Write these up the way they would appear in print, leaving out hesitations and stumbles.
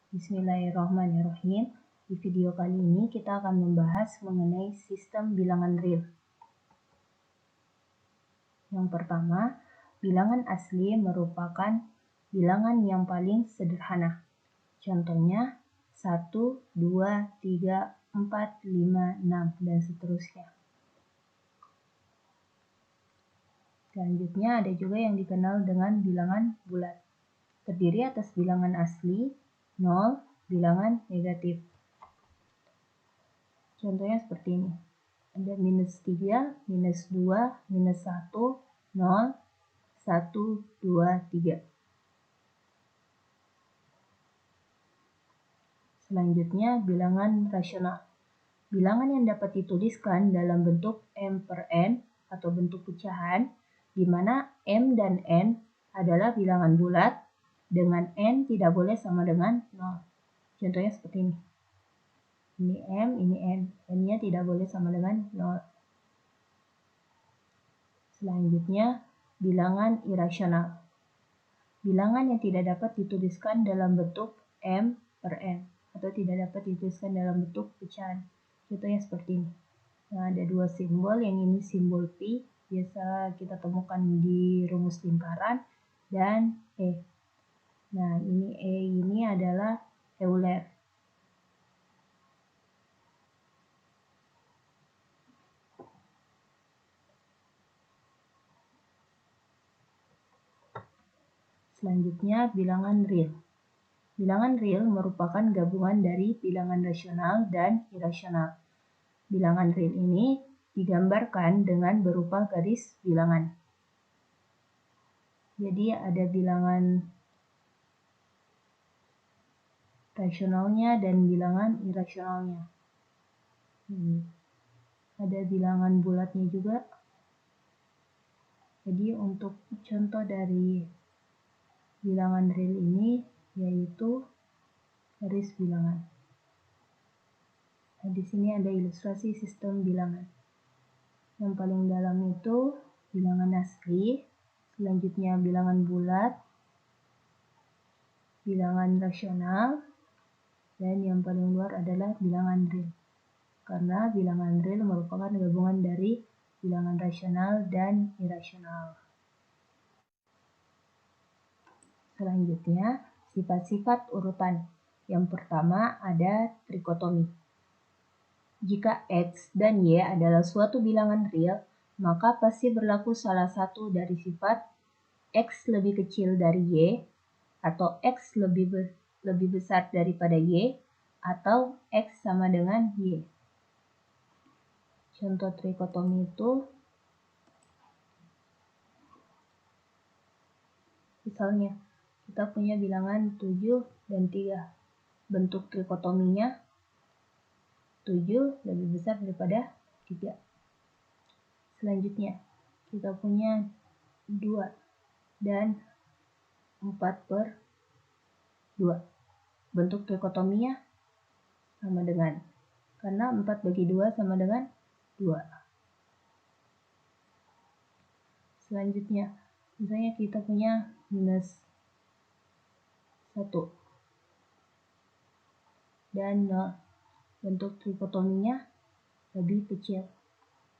Bismillahirrahmanirrahim. Di video kali ini kita akan membahas mengenai sistem bilangan real. Yang pertama, bilangan asli merupakan bilangan yang paling sederhana. Contohnya 1, 2, 3, 4, 5, 6, dan seterusnya. Selanjutnya ada juga yang dikenal dengan bilangan bulat. Terdiri atas bilangan asli, 0, bilangan negatif. Contohnya seperti ini. Ada minus 3, minus 2, minus 1, 0, 1, 2, 3. Selanjutnya, bilangan rasional. Bilangan yang dapat dituliskan dalam bentuk M per N atau bentuk pecahan, di mana M dan N adalah bilangan bulat, dengan N tidak boleh sama dengan 0. Contohnya seperti ini. Ini M, ini N. N-nya tidak boleh sama dengan 0. Selanjutnya, bilangan irasional. Bilangan yang tidak dapat dituliskan dalam bentuk M per N atau tidak dapat dituliskan dalam bentuk pecahan. Contohnya seperti ini. Nah, ada dua simbol, yang ini simbol pi, biasa kita temukan di rumus lingkaran, dan E. Nah, ini E ini adalah Euler. Selanjutnya, bilangan real. Bilangan real merupakan gabungan dari bilangan rasional dan irasional. Bilangan real ini digambarkan dengan berupa garis bilangan. Jadi ada bilangan rasionalnya dan bilangan irasionalnya. Ada bilangan bulatnya juga. Jadi untuk contoh dari bilangan real ini yaitu garis bilangan. Nah, di sini ada ilustrasi sistem bilangan. Yang paling dalam itu bilangan asli, selanjutnya bilangan bulat, bilangan rasional, dan yang paling luar adalah bilangan real. Karena bilangan real merupakan gabungan dari bilangan rasional dan irasional. Selanjutnya, sifat-sifat urutan. Yang pertama ada trikotomi. Jika X dan Y adalah suatu bilangan real, maka pasti berlaku salah satu dari sifat X lebih kecil dari Y, atau X lebih besar daripada Y, atau X sama dengan Y. Contoh trikotomi itu, misalnya, kita punya bilangan 7 dan 3. Bentuk trikotominya 7 lebih besar daripada 3. Selanjutnya, kita punya 2 dan 4 per 2. Bentuk trikotominya sama dengan, karena 4 bagi 2 sama dengan 2. Selanjutnya, misalnya kita punya minus 1 dan 0. Bentuk trikotominya lebih kecil.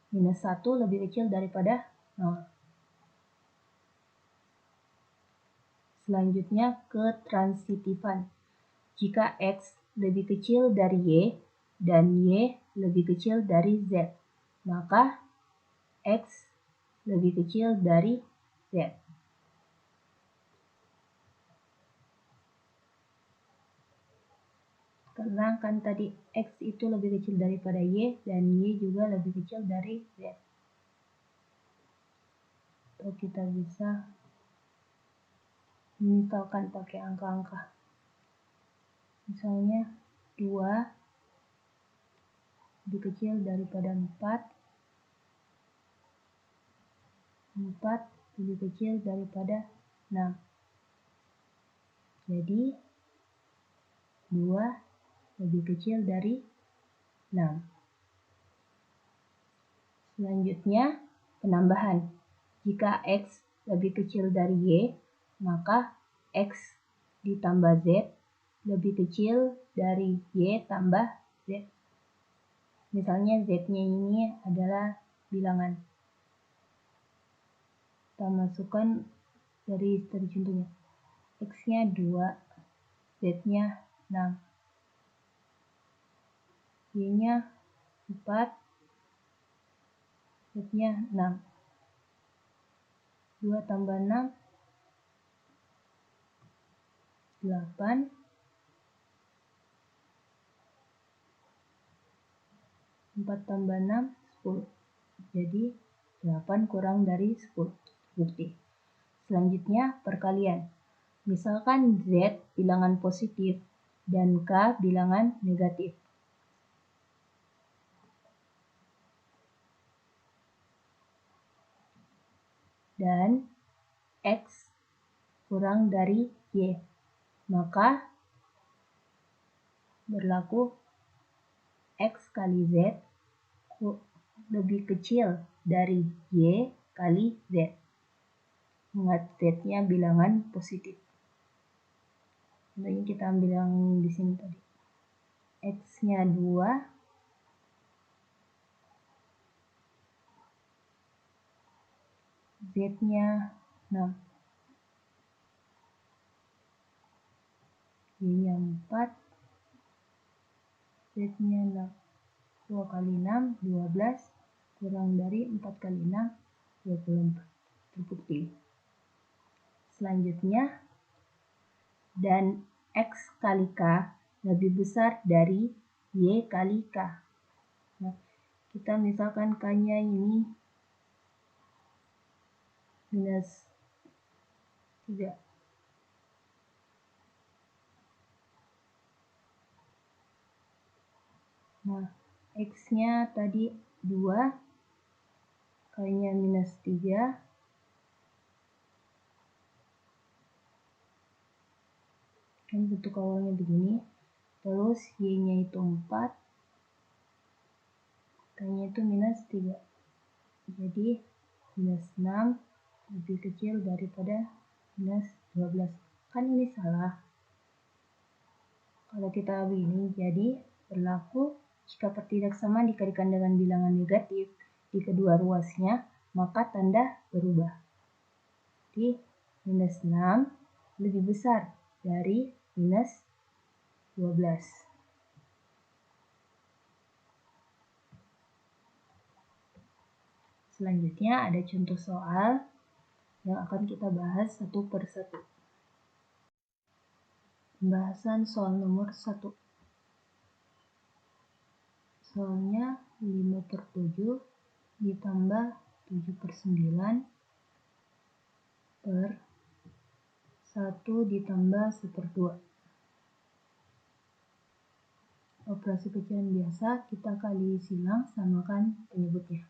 Minus 1 lebih kecil daripada 0. Selanjutnya, ketransitifan. Jika X lebih kecil dari Y dan Y lebih kecil dari Z, maka X lebih kecil dari Z. Karena kan tadi X itu lebih kecil daripada Y dan Y juga lebih kecil dari Z. Atau kita bisa misalkan pakai angka-angka. Misalnya 2 lebih kecil daripada 4, 4 lebih kecil daripada 6. Jadi 2 lebih kecil dari 6. Selanjutnya, penambahan. Jika X lebih kecil dari Y, maka X ditambah Z lebih kecil dari Y tambah Z. Misalnya Z-nya ini adalah bilangan. Kita masukkan dari contohnya. X-nya 2, Z-nya 6, Y-nya 4, Z-nya 6. 2 tambah 6, 8. 4 tambah 6, 10. Jadi 8 kurang dari 10. Bukti. Selanjutnya perkalian. Misalkan Z bilangan positif dan K bilangan negatif. Dan X kurang dari Y. Maka berlaku X kali Z lebih kecil dari Y kali Z. Ingat Z-nya bilangan positif. Contohnya kita ambil yang di sini tadi. X-nya 2, Z-nya 6, Y-nya 4, Z-nya 6. 2 kali 6, 12, kurang dari 4 kali 6, 24. Terbukti. Selanjutnya, dan X kali K lebih besar dari Y kali K. Nah, kita misalkan K-nya ini minus 3. Nah, X-nya tadi 2, K-nya minus 3, kan bentuk awalnya begini, terus Y-nya itu 4, K-nya itu minus 3, jadi minus 6 lebih kecil daripada minus 12. Kan ini salah. Kalau kita begini, jadi berlaku jika pertidaksamaan dikalikan dengan bilangan negatif di kedua ruasnya, maka tanda berubah. Jadi minus 6 lebih besar dari minus 12. Selanjutnya ada contoh soal yang akan kita bahas satu per satu. Pembahasan soal nomor 1. Soalnya 5 per 7 ditambah 7 per 9 per 1 ditambah 1/2. Operasi pecahan biasa, kita kali silang samakan penyebutnya.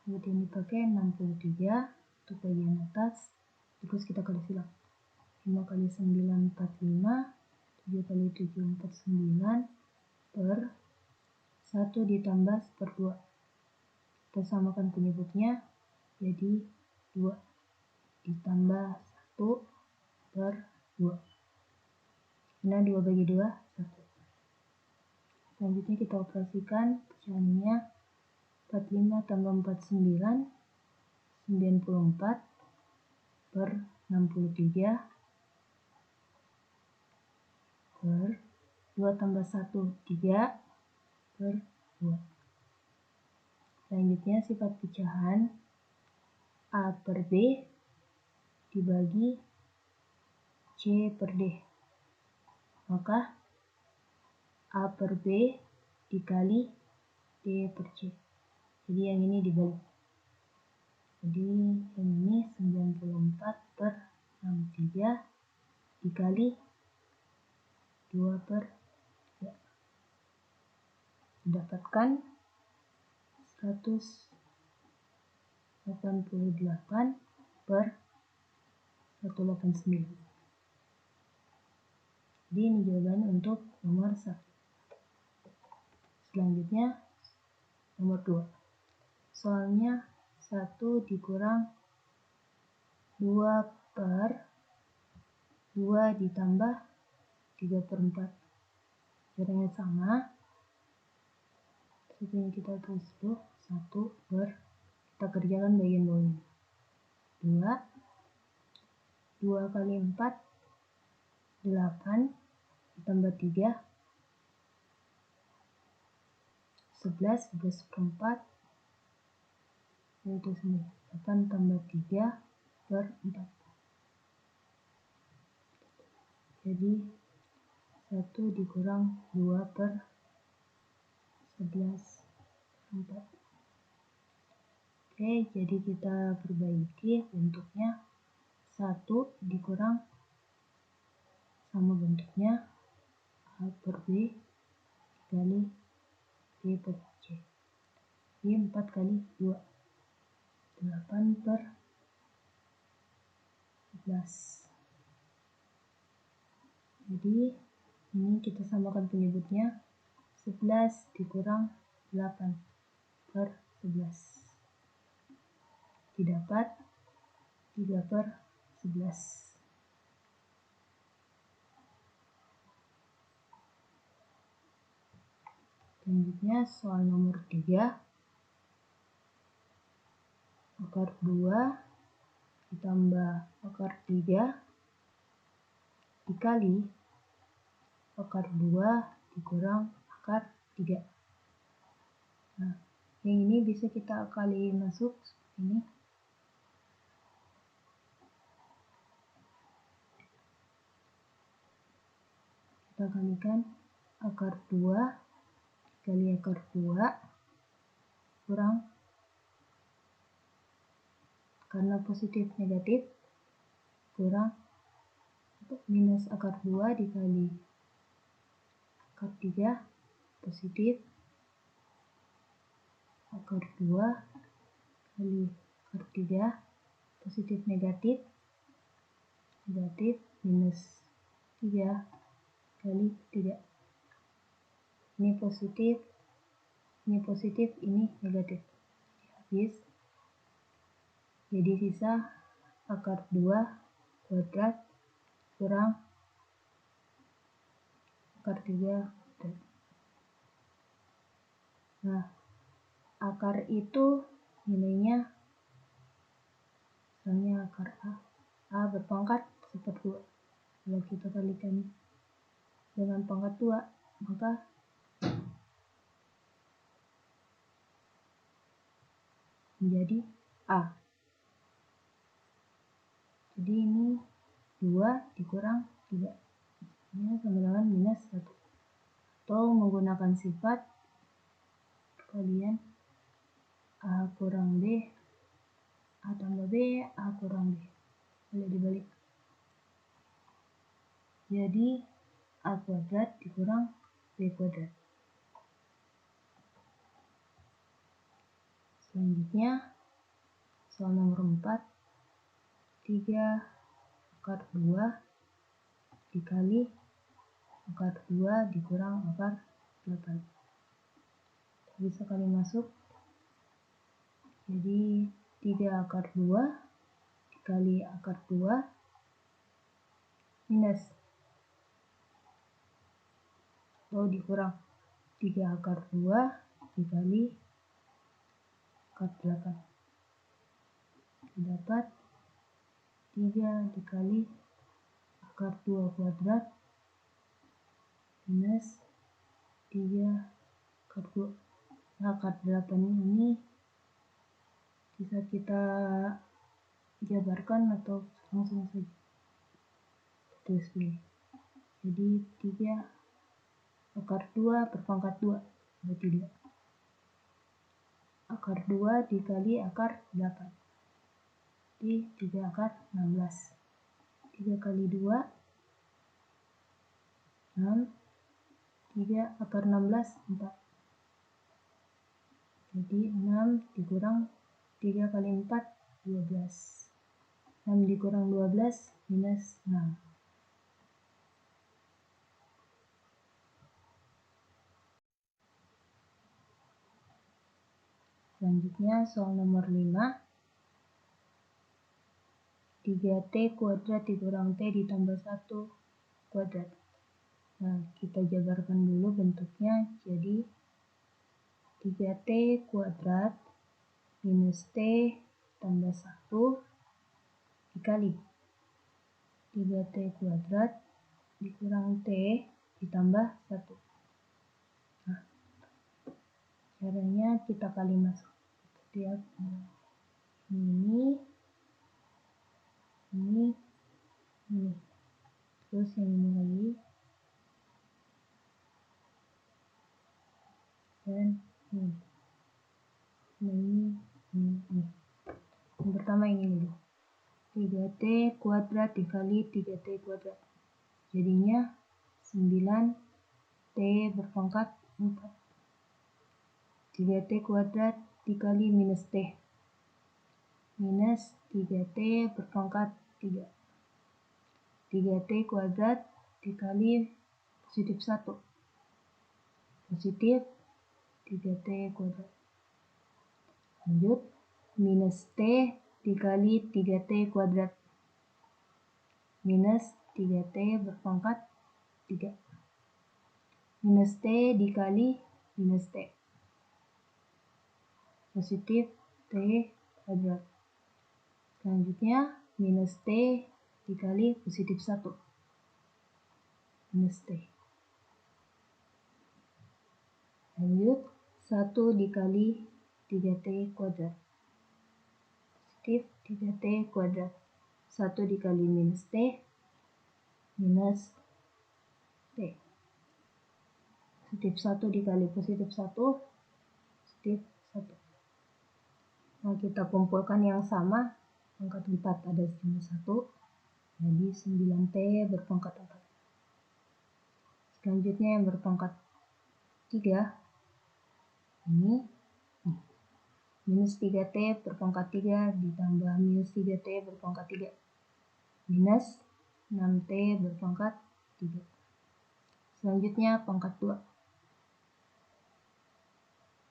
Penyebut yang dipakai 63 untuk bagian atas, terus kita kali silang. 5 kali 9 45, 7 kali 7 49 per 1 ditambah 1/2. Kita samakan penyebutnya, jadi 2 ditambah 1 per 2. Nah, 2 bagi 2, 1. Selanjutnya kita operasikan pecahannya. 45 tambah 49, 94 per 63 per 2 tambah 1, 3 per 2. Selanjutnya sifat pecahan A per B dibagi C per D. Maka A per B dikali D per C. Jadi yang ini dibalik. Jadi yang ini 94 per 63 dikali 2 per 3. Dapatkan 188 per 189. Jadi ini jawaban untuk nomor 1. Selanjutnya nomor 2. Soalnya 1 dikurang 2 per 2 ditambah 3/4. Caranya sama. Seperti kita tulis dulu 1 per, kita kerjakan bagian bawahnya. 2 kali 4 8 ditambah 3 11 11/4 yaitu 8 tambah 3/4. Jadi 1 dikurang 2/11/4. Oke, jadi kita perbaiki bentuknya. 1 dikurang sama bentuknya A per B dikali B per C. Jadi 4 kali 2 8/11. Jadi ini kita samakan penyebutnya. 11 dikurang 8/11 didapat 3/11. Selanjutnya soal nomor 3. Akar 2 ditambah akar 3 dikali akar 2 dikurang akar 3. Nah, yang ini bisa kita akali masuk seperti ini. Kita kalikan akar 2 dikali akar 2 kurang, karena positif negatif, kurang minus akar 2 dikali akar 3 positif, akar 2 kali akar 3 positif negatif minus 3 kali 3. Ini positif, ini negatif. Habis. Jadi sisa akar 2 kuadrat kurang akar 3 kuadrat. Nah, akar itu nilainya, misalnya akar A berpangkat 1/2. Kalau kita kalikan dengan pangkat 2, maka menjadi A. Jadi ini 2 dikurang 3. Ini sama dengan minus 1. Atau menggunakan sifat kalian A kurang B, A tambah B, A kurang B. Boleh dibalik. Jadi A kuadrat dikurang B kuadrat. Selanjutnya soal nomor 4. 3 akar 2 dikali akar 2 dikurang akar 8. Bisa kali masuk. Jadi 3 akar 2 dikali akar 2 minus atau dikurang 3 akar 2 dikali akar 8. Dapat 3 dikali akar 2 kuadrat minus 3 akar 2. Nah, akar 8 ini bisa kita jabarkan atau langsung saja tulis begini. Jadi 3 akar 2 berpangkat 2 berarti 2. Akar 2 dikali akar 8. Jadi 3 akar 16. 3 kali 2 6. 3 akar 16 4. Jadi 6 dikurang 3 kali 4 12. 6 dikurang 12 minus 6. Selanjutnya soal nomor 5. 3T kuadrat dikurang T ditambah 1 kuadrat. Nah, kita jabarkan dulu bentuknya. Jadi 3T kuadrat minus T tambah 1 dikali 3T kuadrat dikurang T ditambah 1. Nah, caranya kita kali masuk. Lihat ini. Terus yang ini lagi. Dan ini. Yang pertama ini dulu. 3T kuadrat dikali 3T kuadrat. Jadinya 9T berpangkat 4. 3T kuadrat dikali minus T. Minus 3T berpangkat 3. 3T kuadrat dikali positif 1. Positif 3T kuadrat. Lanjut, minus T dikali 3T kuadrat. Minus 3T berpangkat 3. Minus T dikali minus T. Positif T kuadrat. Selanjutnya, minus T dikali positif 1. Minus T. Lanjut, 1 dikali 3T kuadrat. Positif 3T kuadrat. 1 dikali minus T. Minus T. Positif 1 dikali positif 1. Positif 1. Nah, kita kumpulkan yang sama. Pangkat 4 ada cuma 1. Jadi 9T berpangkat 4. Selanjutnya yang berpangkat 3. Ini. Minus 3T berpangkat 3 ditambah minus 3T berpangkat 3. Minus 6T berpangkat 3. Selanjutnya pangkat 2.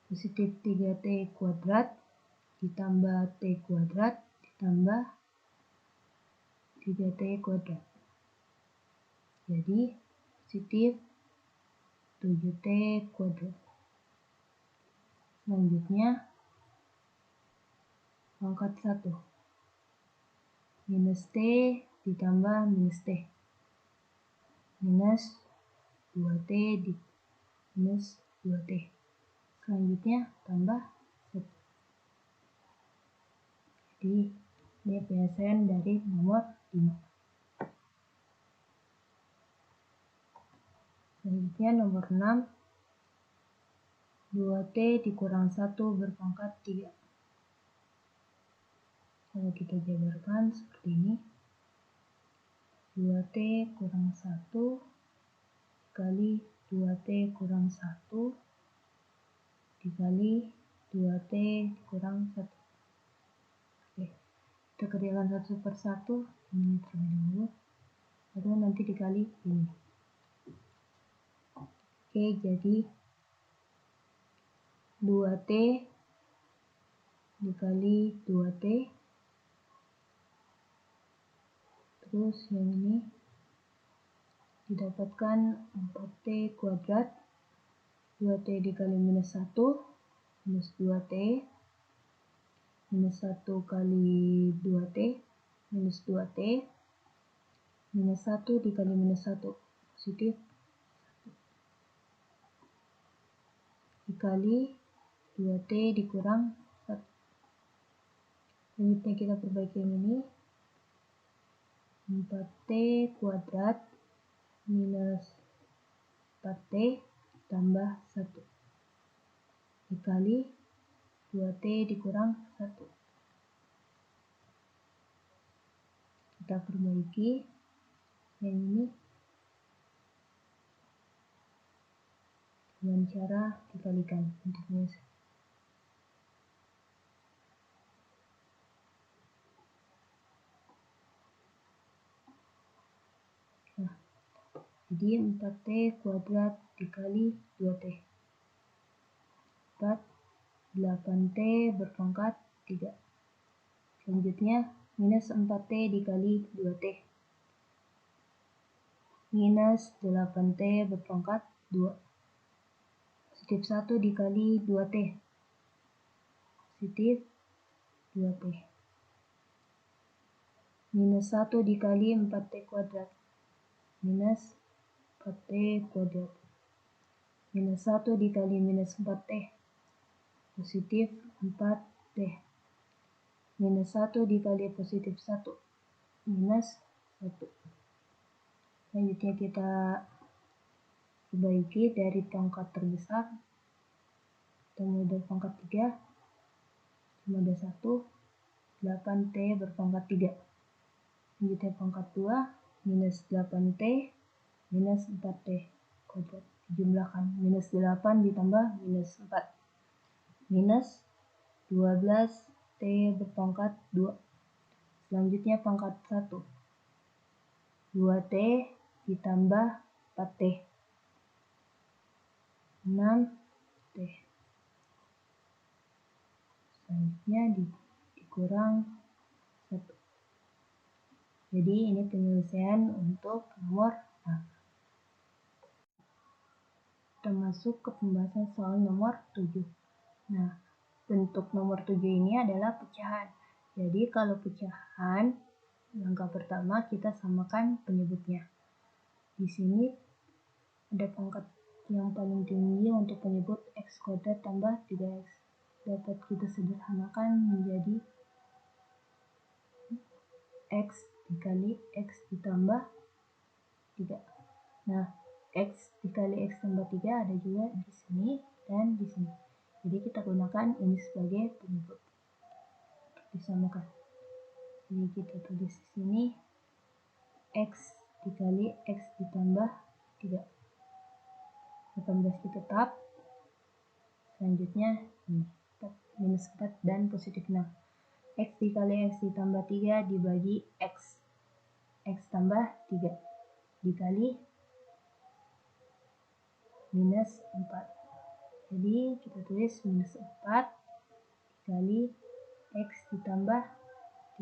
Positif 3T kuadrat ditambah T kuadrat ditambah 3T kuadrat. Jadi positif 7T kuadrat. Selanjutnya pangkat 1. Minus T ditambah minus T. Minus 2T minus 2T. Selanjutnya tambah 1. Jadi ini penyelesaian dari nomor 5. Selanjutnya nomor 6. 2T dikurang 1 berpangkat 3. Kalau kita jabarkan seperti ini. 2T kurang 1 dikali 2T kurang 1 dikali 2T kurang 1. Oke, kita kerjakan satu per satu. Ini terlebih dulu. Baru nanti dikali ini. Oke, jadi 2T dikali 2T. Terus yang ini didapatkan 4T kuadrat. 2T dikali minus 1 minus 2T minus 1 kali 2T minus 2T minus 1 dikali minus 1 positif 1 dikali 2T dikurang 1. Selanjutnya kita perbaiki yang ini. 4T kuadrat minus 4T tambah 1 dikali 2T dikurang 1. Kita perbaiki yang ini dengan cara dikalikan untuk menyelesaikan. Nah, jadi 4T kuadrat dikali 2T. 8T berpangkat 3. Selanjutnya minus 4T dikali 2T. minus 8T berpangkat 2. Positif 1 dikali 2T. Positif 2T. Minus 1 dikali 4T kuadrat. Minus 4T kuadrat. Minus 1 dikali minus 4T. Positif 4T. Minus 1 dikali positif 1. Minus 1. Selanjutnya kita perbaiki dari pangkat terbesar. Kita mulai dari pangkat 3. Cuma ada 1. 8T berpangkat 3. Selanjutnya pangkat 2. Minus 8T minus 4T kuadrat. Dijumlahkan. Minus 8 ditambah minus 4. Minus 12T berpangkat 2. Selanjutnya pangkat 1. 2T ditambah 4T. 6T. Selanjutnya dikurang 1. Jadi ini penyelesaian untuk nomor 6. Kita masuk ke pembahasan soal nomor 7. Nah, bentuk nomor 7 ini adalah pecahan. Jadi kalau pecahan, langkah pertama kita samakan penyebutnya. Di sini ada pangkat yang paling tinggi untuk penyebut x kuadrat tambah 3x. Dapat kita sederhanakan menjadi x dikali x ditambah 3. Nah, x dikali x tambah 3 ada juga di sini dan di sini. Jadi kita gunakan ini sebagai penyebut. Disamakan. Jadi kita tulis di sini x dikali x ditambah 3. 18 tetap. Selanjutnya ini minus 4 dan positif 6. X dikali x ditambah 3 dibagi x. X tambah 3 dikali minus 4. Jadi kita tulis minus 4 dikali x ditambah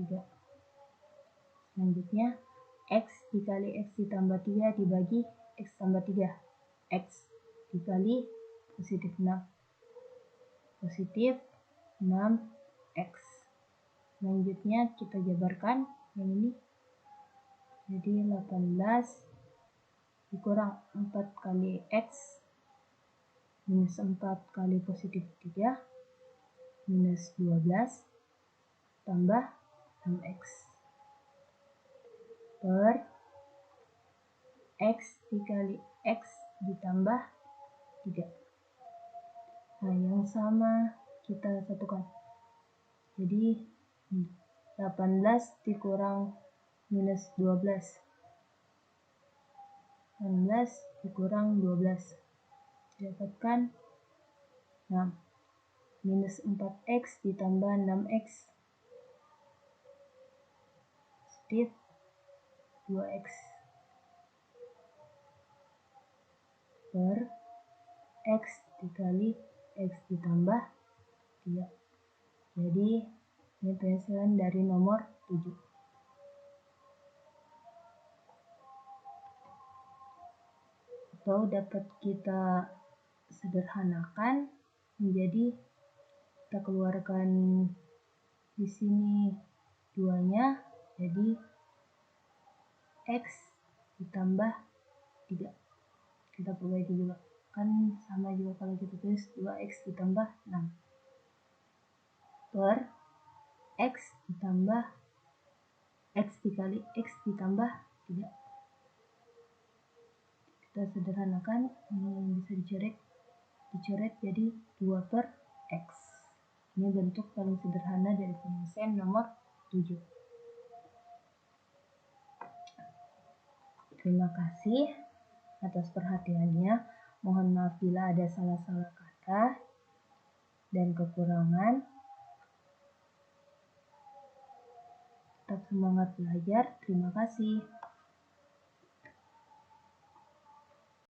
3. Selanjutnya x dikali x ditambah 3 dibagi x tambah 3. X dikali positif 6. Positif 6x. Selanjutnya kita jabarkan yang ini. Jadi 18 dikurang 4 kali x minus 4 kali positif 3 minus 12 tambah 6x per x dikali x ditambah 3. Nah, yang sama kita satukan. Jadi 18 dikurang minus 12. 18 dikurang 12. Dapatkan 6. Minus 4x ditambah 6x. Positif 2x. Per x dikali x ditambah 3. Jadi ini penyelesaian dari nomor 7. Atau dapat kita sederhanakan menjadi kita keluarkan di sini 2-nya jadi x ditambah 3. Kita perbaiki juga. Kan sama juga kalau kita tulis 2x ditambah 6. Per x ditambah x dikali x ditambah 3. Kita sederhanakan, ini bisa dicoret jadi 2 per x. Ini bentuk paling sederhana dari penyelesaian nomor 7. Terima kasih atas perhatiannya. Mohon maaf bila ada salah-salah kata dan kekurangan. Tetap semangat belajar. Terima kasih.